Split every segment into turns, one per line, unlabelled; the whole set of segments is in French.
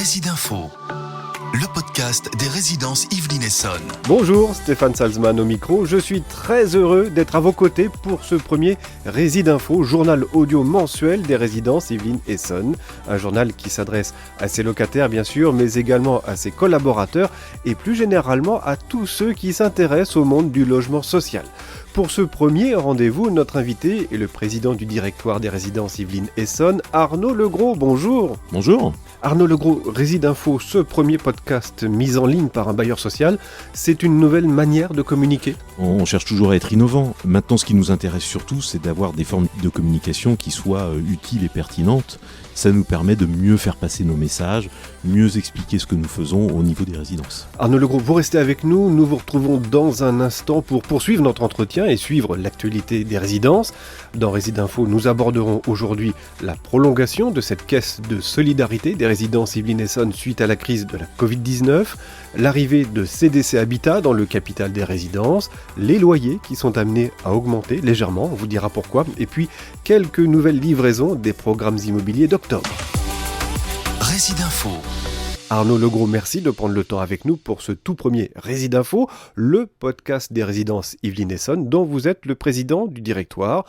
Résidinfo, le podcast des résidences Yvelines Essonnes.
Bonjour, Stéphane Salzman au micro. Je suis très heureux d'être à vos côtés pour ce premier Résidinfo, journal audio mensuel des résidences Yvelines Essonnes. Un journal qui s'adresse à ses locataires bien sûr, mais également à ses collaborateurs et plus généralement à tous ceux qui s'intéressent au monde du logement social. Pour ce premier rendez-vous, notre invité est le président du directoire des résidences Yvelines Essonnes, Arnaud Legros. Bonjour.
Bonjour.
Arnaud Legros, Résidinfo, ce premier podcast mis en ligne par un bailleur social, c'est une nouvelle manière de communiquer ?
On cherche toujours à être innovant. Maintenant, ce qui nous intéresse surtout, c'est d'avoir des formes de communication qui soient utiles et pertinentes. Ça nous permet de mieux faire passer nos messages, mieux expliquer ce que nous faisons au niveau des résidences.
Arnaud Legros, vous restez avec nous. Nous vous retrouvons dans un instant pour poursuivre notre entretien et suivre l'actualité des résidences. Dans Résidinfo, nous aborderons aujourd'hui la prolongation de cette caisse de solidarité des résidences Yvelines Essonnes suite à la crise de la Covid-19, l'arrivée de CDC Habitat dans le capital des résidences, les loyers qui sont amenés à augmenter légèrement, on vous dira pourquoi, et puis quelques nouvelles livraisons des programmes immobiliers d'octobre.
Résidinfo.
Arnaud Legros, merci de prendre le temps avec nous pour ce tout premier Résidinfo, le podcast des résidences Yvelines Essonnes dont vous êtes le président du directoire.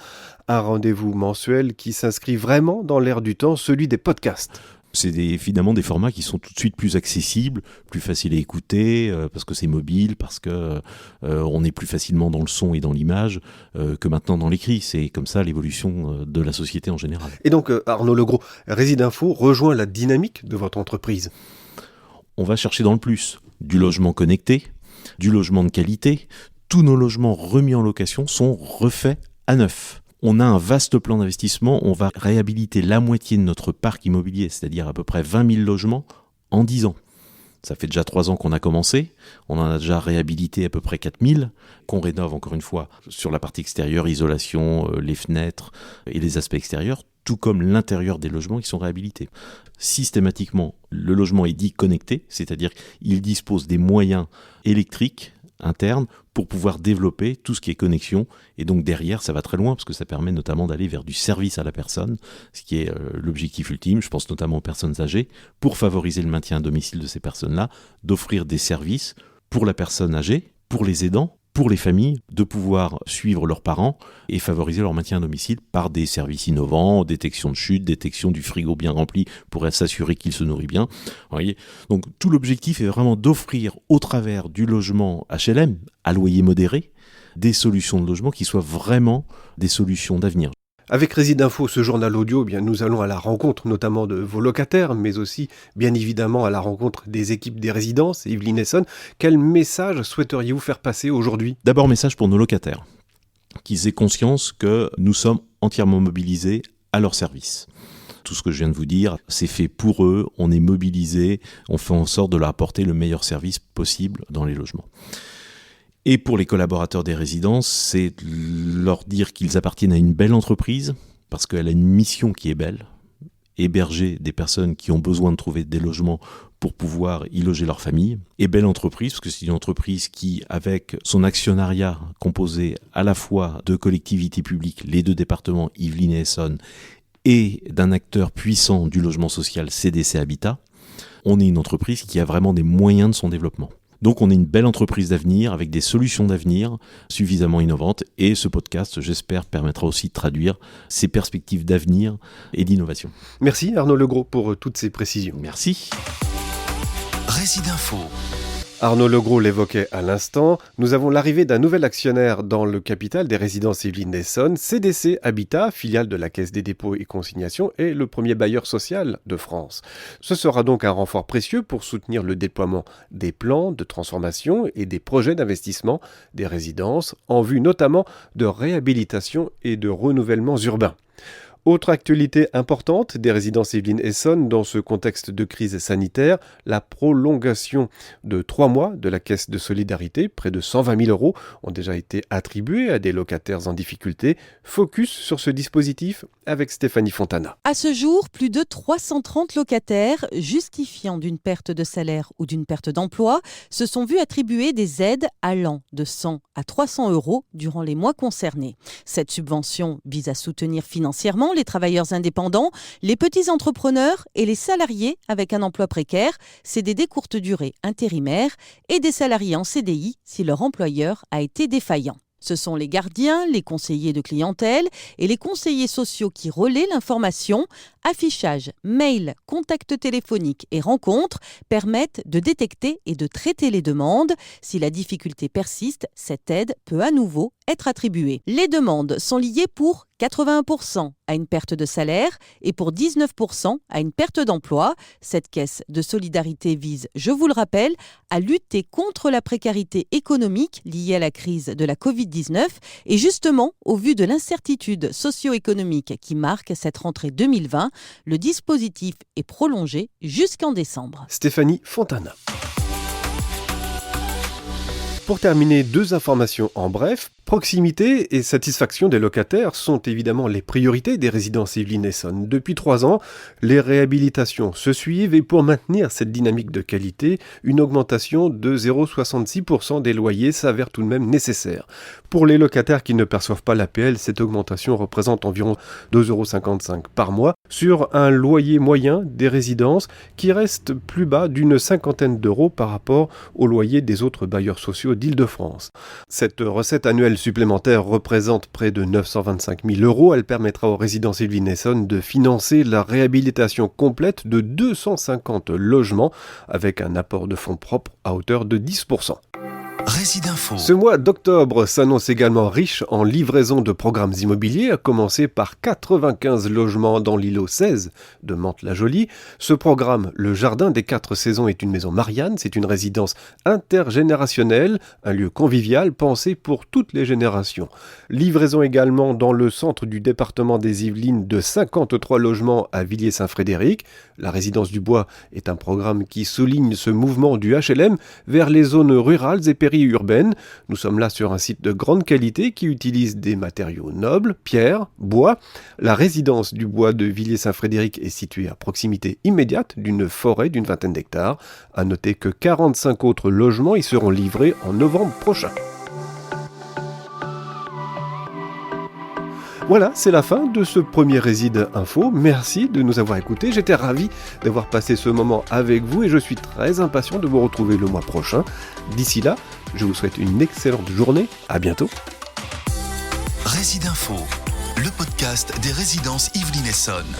Un rendez-vous mensuel qui s'inscrit vraiment dans l'air du temps, celui des podcasts.
C'est évidemment des formats qui sont tout de suite plus accessibles, plus faciles à écouter, parce que c'est mobile, parce que on est plus facilement dans le son et dans l'image que maintenant dans l'écrit. C'est comme ça l'évolution de la société en général.
Et donc Arnaud Legros, Résidinfo rejoint la dynamique de votre entreprise.
On va chercher dans le plus du logement connecté, du logement de qualité. Tous nos logements remis en location sont refaits à neuf. On a un vaste plan d'investissement, on va réhabiliter la moitié de notre parc immobilier, c'est-à-dire à peu près 20 000 logements en 10 ans. Ça fait déjà 3 ans qu'on a commencé, on en a déjà réhabilité à peu près 4 000, qu'on rénove encore une fois sur la partie extérieure, isolation, les fenêtres et les aspects extérieurs, tout comme l'intérieur des logements qui sont réhabilités. Systématiquement, le logement est dit connecté, c'est-à-dire qu'il dispose des moyens électriques interne pour pouvoir développer tout ce qui est connexion, et donc derrière ça va très loin parce que ça permet notamment d'aller vers du service à la personne, ce qui est l'objectif ultime, je pense notamment aux personnes âgées, pour favoriser le maintien à domicile de ces personnes-là, d'offrir des services pour la personne âgée, pour les aidants, pour les familles, de pouvoir suivre leurs parents et favoriser leur maintien à domicile par des services innovants, détection de chute, détection du frigo bien rempli pour s'assurer qu'il se nourrit bien. Vous voyez, donc tout l'objectif est vraiment d'offrir au travers du logement HLM, à loyer modéré, des solutions de logement qui soient vraiment des solutions d'avenir.
Avec Résidinfo, ce journal audio, nous allons à la rencontre notamment de vos locataires, mais aussi bien évidemment à la rencontre des équipes des résidences Yvelines Essonnes. Quel message souhaiteriez-vous faire passer aujourd'hui ?
D'abord, message pour nos locataires, qu'ils aient conscience que nous sommes entièrement mobilisés à leur service. Tout ce que je viens de vous dire, c'est fait pour eux, on est mobilisés, on fait en sorte de leur apporter le meilleur service possible dans les logements. Et pour les collaborateurs des résidences, c'est leur dire qu'ils appartiennent à une belle entreprise, parce qu'elle a une mission qui est belle, héberger des personnes qui ont besoin de trouver des logements pour pouvoir y loger leur famille. Et belle entreprise, parce que c'est une entreprise qui, avec son actionnariat composé à la fois de collectivités publiques, les 2 départements Yvelines et Essonnes, et d'un acteur puissant du logement social, CDC Habitat, on est une entreprise qui a vraiment des moyens de son développement. Donc on est une belle entreprise d'avenir avec des solutions d'avenir suffisamment innovantes et ce podcast, j'espère, permettra aussi de traduire ces perspectives d'avenir et d'innovation.
Merci Arnaud Legros pour toutes ces précisions.
Merci.
Résidinfo.
Arnaud Legros l'évoquait à l'instant, nous avons l'arrivée d'un nouvel actionnaire dans le capital des résidences Yvelines Essonnes. CDC Habitat, filiale de la Caisse des dépôts et consignations, est le premier bailleur social de France. Ce sera donc un renfort précieux pour soutenir le déploiement des plans de transformation et des projets d'investissement des résidences, en vue notamment de réhabilitation et de renouvellements urbains. Autre actualité importante des résidences Yvelines Essonnes dans ce contexte de crise sanitaire, la prolongation de 3 mois de la caisse de solidarité. Près de 120 000 € ont déjà été attribués à des locataires en difficulté. Focus sur ce dispositif avec Stéphanie Fontana.
À ce jour, plus de 330 locataires justifiant d'une perte de salaire ou d'une perte d'emploi se sont vus attribuer des aides allant de 100 à 300 € durant les mois concernés. Cette subvention vise à soutenir financièrement les travailleurs indépendants, les petits entrepreneurs et les salariés avec un emploi précaire, CDD courte durée intérimaire et des salariés en CDI si leur employeur a été défaillant. Ce sont les gardiens, les conseillers de clientèle et les conseillers sociaux qui relaient l'information. Affichage, mail, contacts téléphoniques et rencontres permettent de détecter et de traiter les demandes. Si la difficulté persiste, cette aide peut à nouveau être attribuée. Les demandes sont liées pour 81% à une perte de salaire et pour 19% à une perte d'emploi. Cette caisse de solidarité vise, je vous le rappelle, à lutter contre la précarité économique liée à la crise de la Covid-19 et justement, au vu de l'incertitude socio-économique qui marque cette rentrée 2020, le dispositif est prolongé jusqu'en décembre.
Stéphanie Fontana. Pour terminer, 2 informations en bref. Proximité et satisfaction des locataires sont évidemment les priorités des résidences Yvelines Essonnes. Depuis 3 ans, les réhabilitations se suivent et pour maintenir cette dynamique de qualité, une augmentation de 0,66% des loyers s'avère tout de même nécessaire. Pour les locataires qui ne perçoivent pas l'APL, cette augmentation représente environ 2,55€ par mois sur un loyer moyen des résidences qui reste plus bas d'une 50aine d'euros par rapport au loyer des autres bailleurs sociaux d'Île-de-France. Cette recette annuelle supplémentaire représente près de 925 000 €. Elle permettra aux résidences Yvelines Essonnes de financer la réhabilitation complète de 250 logements avec un apport de fonds propres à hauteur de 10%.
Résidinfo.
Ce mois d'octobre s'annonce également riche en livraison de programmes immobiliers, à commencer par 95 logements dans l'îlot 16 de Mantes-la-Jolie. Ce programme, le Jardin des 4 Saisons, est une maison Marianne. C'est une résidence intergénérationnelle, un lieu convivial pensé pour toutes les générations. Livraison également dans le centre du département des Yvelines de 53 logements à Villiers-Saint-Frédéric. La résidence du Bois est un programme qui souligne ce mouvement du HLM vers les zones rurales et périurbaines. Nous sommes là sur un site de grande qualité qui utilise des matériaux nobles, pierre, bois. La résidence du Bois de Villiers-Saint-Frédéric est située à proximité immédiate d'une forêt d'une 20aine d'hectares. À noter que 45 autres logements y seront livrés en novembre prochain. Voilà, c'est la fin de ce premier Réside Info. Merci de nous avoir écoutés. J'étais ravi d'avoir passé ce moment avec vous et je suis très impatient de vous retrouver le mois prochain. D'ici là, je vous souhaite une excellente journée. À bientôt.
Résidinfo, le podcast des résidences Yvelines Essonnes.